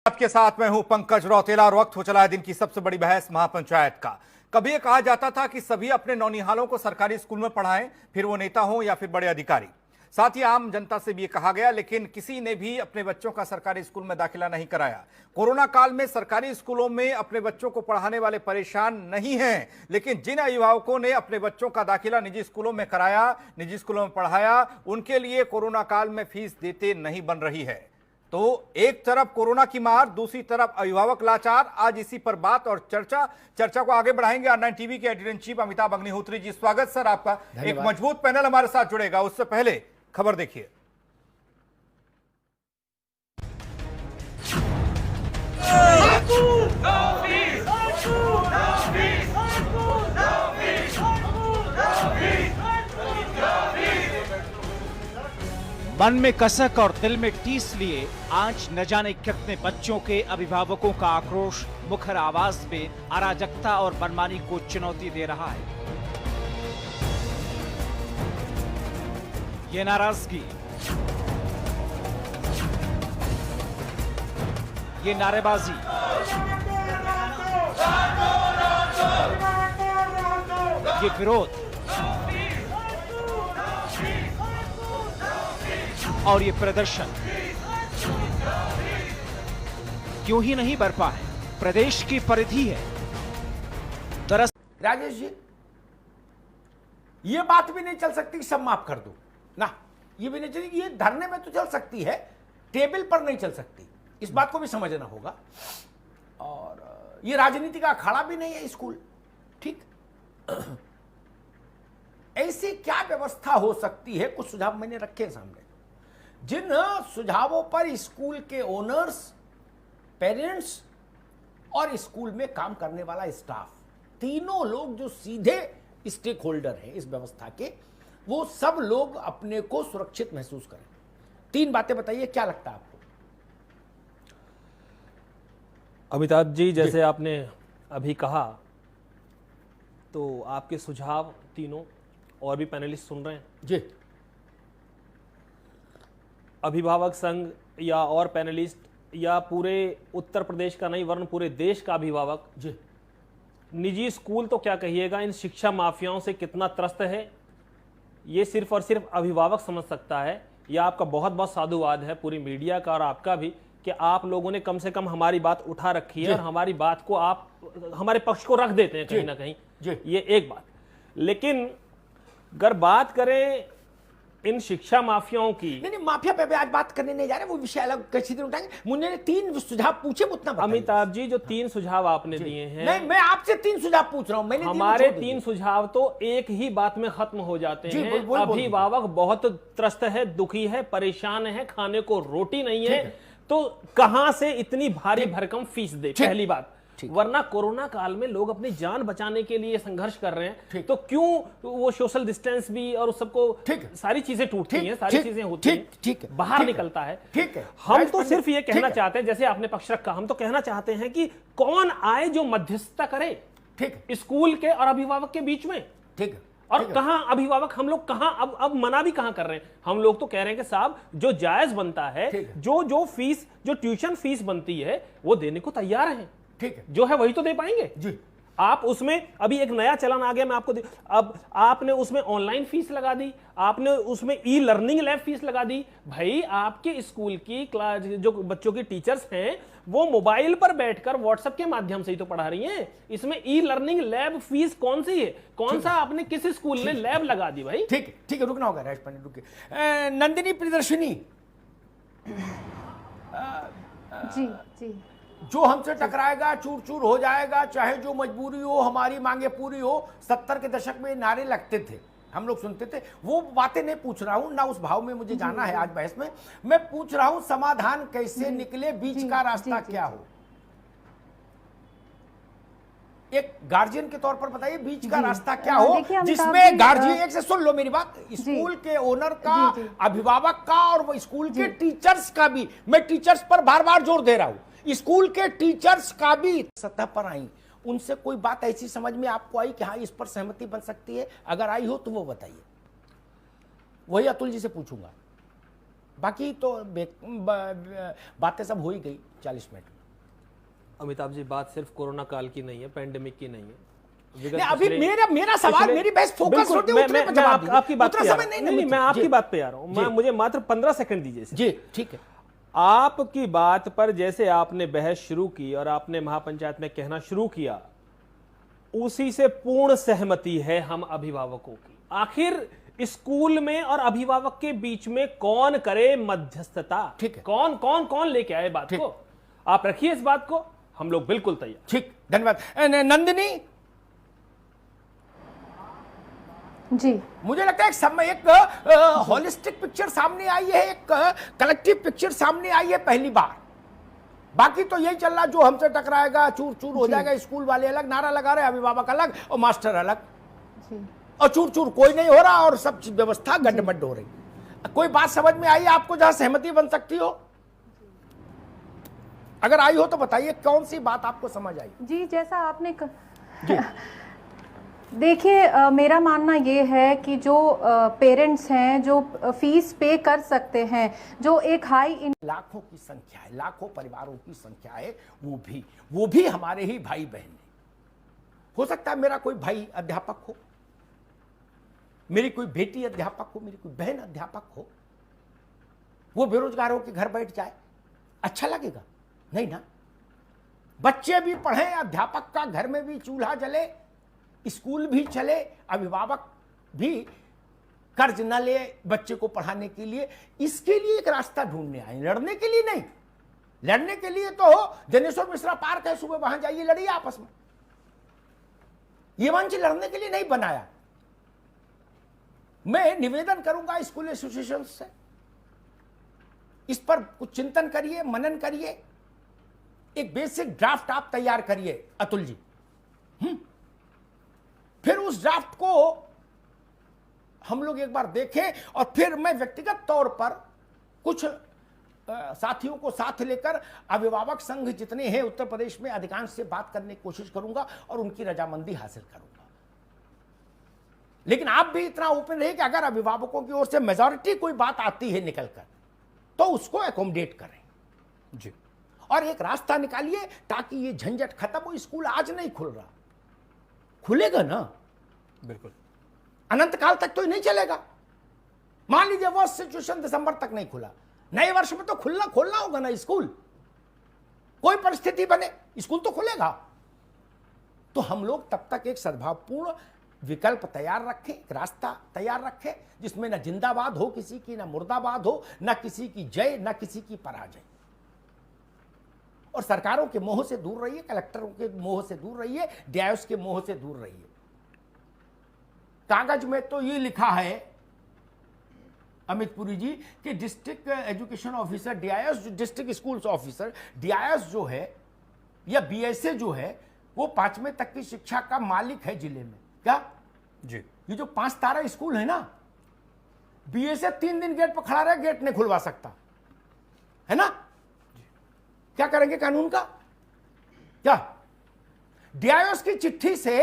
आपके साथ मैं हूं पंकज रौतेला और वक्त हो चला है दिन की सबसे बड़ी बहस महापंचायत का। कभी ये कहा जाता था कि सभी अपने नौनिहालों को सरकारी स्कूल में पढ़ाएं, फिर वो नेता हो या फिर बड़े अधिकारी। साथ ही आम जनता से भी ये कहा गया, लेकिन किसी ने भी अपने बच्चों का सरकारी स्कूल में दाखिला नहीं कराया। कोरोना काल में सरकारी स्कूलों में अपने बच्चों को पढ़ाने वाले परेशान नहीं हैं, लेकिन जिन अभिभावकों ने अपने बच्चों का दाखिला निजी स्कूलों में कराया, निजी स्कूलों में पढ़ाया, उनके लिए कोरोना काल में फीस देते नहीं बन रही है। तो एक तरफ कोरोना की मार, दूसरी तरफ अभिभावक लाचार। आज इसी पर बात और चर्चा को आगे बढ़ाएंगे R9 टीवी के editor in chief Amitabh Agnihotri ji. स्वागत सर आपका। एक मजबूत पैनल हमारे साथ जुड़ेगा, उससे पहले खबर देखिए। मन में कसक और दिल में टीस लिए आज न जाने कितने बच्चों के अभिभावकों का आक्रोश मुखर आवाज में अराजकता और मनमानी को चुनौती दे रहा है। ये नाराजगी, ये नारेबाजी, ये विरोध और ये प्रदर्शन क्यों ही नहीं बरपा है, प्रदेश की परिधि है। दरअसल राजेश जी, ये बात भी नहीं चल सकती सब माफ कर दो ना, ये भी नहीं चलेगी। ये धरने में तो चल सकती है, टेबल पर नहीं चल सकती, इस बात को भी समझना होगा। और ये राजनीति का अखाड़ा भी नहीं है स्कूल, ठीक। ऐसी क्या व्यवस्था हो सकती है, कुछ सुझाव मैंने रखे हैं सामने। जिन सुझावों पर स्कूल के ओनर्स, पेरेंट्स और स्कूल में काम करने वाला स्टाफ, तीनों लोग जो सीधे स्टेक होल्डर हैं इस व्यवस्था के, वो सब लोग अपने को सुरक्षित महसूस करें। तीन बातें बताइए, क्या लगता है आपको? अमिताभ जी, जैसे आपने अभी कहा, तो आपके सुझाव तीनों और भी पैनलिस्ट सुन रहे हैं जी। अभिभावक संघ या और पैनलिस्ट या पूरे उत्तर प्रदेश का नहीं वरन पूरे देश का अभिभावक जी, निजी स्कूल तो क्या कहिएगा, इन शिक्षा माफियाओं से कितना त्रस्त है, ये सिर्फ और सिर्फ अभिभावक समझ सकता है। यह आपका बहुत बहुत साधुवाद है पूरी मीडिया का और आपका भी, कि आप लोगों ने कम से कम हमारी बात उठा रखी है और हमारी बात को आप हमारे पक्ष को रख देते हैं कहीं ना कहीं। ये एक बात। लेकिन अगर बात करें इन शिक्षा माफियाओं की, नहीं माफिया पे आज बात करने नहीं जा रहे, वो विषय अलग किसी दिन उठाएंगे। मुझे तीन सुझाव पूछे, उतना अमिताभ जी जो तीन सुझाव आपने दिए हैं, नहीं मैं आपसे तीन सुझाव पूछ रहा हूं। मैंने हमारे तीन सुझाव तो एक ही बात में खत्म हो जाते हैं। अभिभावक बहुत त्रस्त है, दुखी है, परेशान है, खाने को रोटी नहीं है, तो कहां से इतनी भारी भरकम फीस दे, पहली बात। वरना कोरोना काल में लोग अपनी जान बचाने के लिए संघर्ष कर रहे हैं, तो क्यों वो सोशल डिस्टेंस भी और सबको सारी चीजें टूटती हैं, सारी चीजें होती हैं, बाहर निकलता है। ठीक है, हम तो सिर्फ ये कहना चाहते हैं, जैसे आपने पक्ष रखा, हम तो कहना चाहते हैं कि कौन आए जो मध्यस्थता करे, ठीक, स्कूल के और अभिभावक के बीच में, ठीक। और कहां अभिभावक, हम लोग कहां अब मना भी कहां कर रहे हैं। हम लोग तो कह रहे हैं कि साहब जो जायज बनता है, जो फीस, जो ट्यूशन फीस बनती है, वो देने को तैयार है, ठीक है, जो है वही तो दे पाएंगे जी। आप उसमें अभी एक नया चलन आ गया, मैं आपको अब आपने उसमें ऑनलाइन फीस लगा दी, आपने उसमें ई लर्निंग लैब फीस लगा दी। भाई आपके स्कूल की क्लास जो बच्चों की टीचर्स हैं, वो मोबाइल पर बैठकर व्हाट्सएप के माध्यम से ही तो पढ़ा रही हैं। इसमें ई लर्निंग लैब फीस कौन सी है, कौन सा आपने किस स्कूल ने लैब लगा दी भाई? ठीक है, रुकना होगा राजेश पांडे, रुकिए। नंदिनी प्रियदर्शनी जी जी, जो हमसे टकराएगा चूर चूर हो जाएगा, चाहे जो मजबूरी हो, हमारी मांगे पूरी हो। 70 के दशक में नारे लगते थे, हम लोग सुनते थे, वो बातें नहीं पूछ रहा हूं, ना उस भाव में मुझे जाना है आज बहस में। मैं पूछ रहा हूं समाधान कैसे निकले, बीच का रास्ता क्या हो। एक गार्जियन के तौर पर बताइए, बीच का रास्ता क्या हो, जिसमें गार्जियन, एक से सुन लो मेरी बात, स्कूल के ओनर का, अभिभावक का और वो स्कूल के टीचर्स का भी, मैं टीचर्स पर बार बार जोर दे रहा हूं, स्कूल के टीचर्स का भी सतह पर आई, उनसे कोई बात ऐसी समझ में आपको आई कि हाँ इस पर सहमति बन सकती है? अगर आई हो तो वो बताइए, वही अतुल जी से पूछूंगा। बाकी तो बातें सब हो ही गई 40 मिनट में। अमिताभ जी, बात सिर्फ कोरोना काल की नहीं है, पैंडेमिक की नहीं है। अभी मेरा सवाल, मेरी बहस फोकस होती है, उत्तर पे जवाब दीजिए। आपकी बात पे आ रहा हूं। नहीं, मैं आपकी बात पे आ रहा हूं। मुझे मात्र 15 सेकंड दीजिए जी। ठीक है। आपकी बात पर जैसे आपने बहस शुरू की और आपने महापंचायत में कहना शुरू किया, उसी से पूर्ण सहमति है हम अभिभावकों की। आखिर स्कूल में और अभिभावक के बीच में कौन करे मध्यस्थता? ठीक है। कौन लेके आए बात को? आप रखिए इस बात को, हम लोग बिल्कुल तैयार। ठीक, धन्यवाद। नंदिनी जी, मुझे लगता है एक होलिस्टिक पिक्चर सामने आई है, एक कलेक्टिव पिक्चर सामने आई है पहली बार। बाकी तो यही चल रहा, जो हमसे टकराएगा चूर चूर हो जाएगा, स्कूल वाले अलग नारा लगा रहे, अभिभावक अलग और मास्टर अलग जी। और चूर चूर कोई नहीं हो रहा और सब व्यवस्था गड्ढमड्ढ हो रही। कोई बात समझ में आई आपको जहां सहमति बन सकती हो? अगर आई हो तो बताइए कौन सी बात आपको समझ आई? जी, जैसा आपने देखिए, मेरा मानना ये है कि जो पेरेंट्स हैं जो फीस पे कर सकते हैं, जो एक लाखों की संख्या है, लाखों परिवारों की संख्या है, वो भी हमारे ही भाई बहन हैं। हो सकता है मेरा कोई भाई अध्यापक हो, मेरी कोई बेटी अध्यापक हो, मेरी कोई बहन अध्यापक हो, वो बेरोजगार होकर घर बैठ जाए, अच्छा लगेगा? नहीं ना। बच्चे भी पढ़े, अध्यापक का घर में भी चूल्हा जले, स्कूल भी चले, अभिभावक भी कर्ज न ले बच्चे को पढ़ाने के लिए। इसके लिए एक रास्ता ढूंढने आए, लड़ने के लिए नहीं। लड़ने के लिए तो जनेश्वर मिश्रा पार्क है, सुबह वहां जाइए, लड़िए आपस में। ये मंच लड़ने के लिए नहीं बनाया। मैं निवेदन करूंगा स्कूल एसोसिएशन से, इस पर कुछ चिंतन करिए, मनन करिए, एक बेसिक ड्राफ्ट आप तैयार करिए अतुल जी। फिर उस ड्राफ्ट को हम लोग एक बार देखें और फिर मैं व्यक्तिगत तौर पर कुछ साथियों को साथ लेकर अभिभावक संघ जितने हैं उत्तर प्रदेश में अधिकांश से बात करने की कोशिश करूंगा और उनकी रजामंदी हासिल करूंगा। लेकिन आप भी इतना ओपन रहिए कि अगर अभिभावकों की ओर से मेजॉरिटी कोई बात आती है निकलकर, तो उसको एकोमोडेट करें जी, और एक रास्ता निकालिए ताकि ये झंझट खत्म हो। स्कूल आज नहीं खुल रहा, खुलेगा ना, बिल्कुल अनंत काल तक तो नहीं चलेगा। मान लीजिए वो सिचुएशन दिसंबर तक नहीं खुला, नए वर्ष में तो खोलना होगा ना स्कूल। कोई परिस्थिति बने स्कूल तो खुलेगा। तो हम लोग तब तक एक सद्भावपूर्ण विकल्प तैयार रखें, एक रास्ता तैयार रखें जिसमें न जिंदाबाद हो किसी की, न मुर्दाबाद हो, न किसी की जय, न किसी की पराजय। और सरकारों के मोह से दूर रहिए, कलेक्टरों के मोह से दूर रहिए, डीआईओएस के मोह से दूर रहिए। कागज में तो ये लिखा है अमित पुरी जी कि डिस्ट्रिक्ट एजुकेशन ऑफिसर डीआईएस, जो डिस्ट्रिक्ट स्कूल्स ऑफिसर डीआईएस जो है या बीएसए जो है, वो 5वीं तक की शिक्षा का मालिक है जिले में। क्या जी? ये जो 5 तारा स्कूल है ना, बीएसए 3 दिन गेट पर खड़ा रहे, गेट नहीं खुलवा सकता है ना। क्या करेंगे कानून का? क्या डीआईएस की चिट्ठी से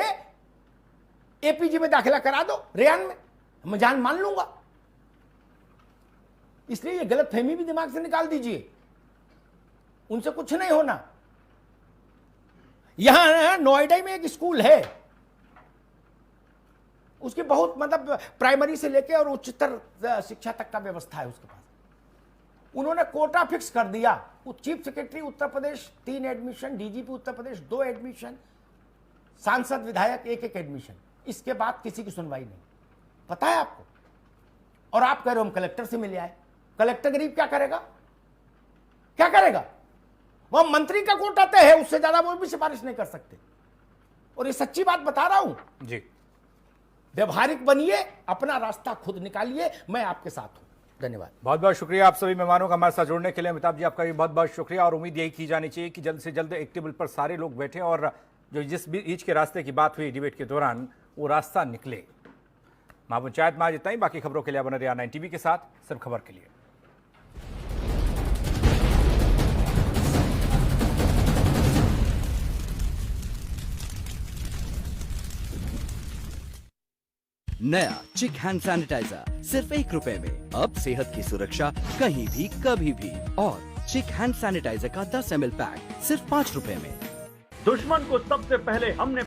एपीजी में दाखिला करा दो, रेयान में, मैं जान मान लूंगा। इसलिए ये गलतफहमी भी दिमाग से निकाल दीजिए, उनसे कुछ नहीं होना। यहां नोएडा में एक स्कूल है, उसकी बहुत मतलब प्राइमरी से लेके और उच्चतर शिक्षा तक का व्यवस्था है उसके पास। उन्होंने कोटा फिक्स कर दिया, chief secretary Uttar Pradesh 3 admission, DGP Uttar Pradesh 2 admission, सांसद विधायक 1-1 एडमिशन। इसके बाद किसी की सुनवाई नहीं। पता है आपको? और आप कह रहे हो हम कलेक्टर से मिले आए। कलेक्टर गरीब क्या करेगा? क्या करेगा? वह मंत्री का कोटा तय है, उससे ज्यादा वो भी सिफारिश नहीं कर सकते। और ये सच्ची बात बता रहा हूं जी। व्यवहारिक बनिए, अपना रास्ता खुद निकालिए, मैं आपके साथ हूं। धन्यवाद। बहुत बहुत शुक्रिया आप सभी मेहमानों का हमारे साथ जुड़ने के लिए। अमिताभ जी आपका भी बहुत बहुत शुक्रिया। और उम्मीद यही की जानी चाहिए कि जल्द से जल्द एक टेबल पर सारे लोग बैठे और जो जिस बीच के रास्ते की बात हुई डिबेट के दौरान, वो रास्ता निकले। महापंचायत में आज इतना ही। बाकी खबरों के लिए बने रहिए 9 टीवी के साथ, सिर्फ खबर के लिए। नया चिक हैंड सैनिटाइजर सिर्फ 1 रुपए में। अब सेहत की सुरक्षा कहीं भी कभी भी। और चिक हैंड सैनिटाइजर का 10 ml पैक सिर्फ 5 रुपए में। दुश्मन को सबसे पहले हमने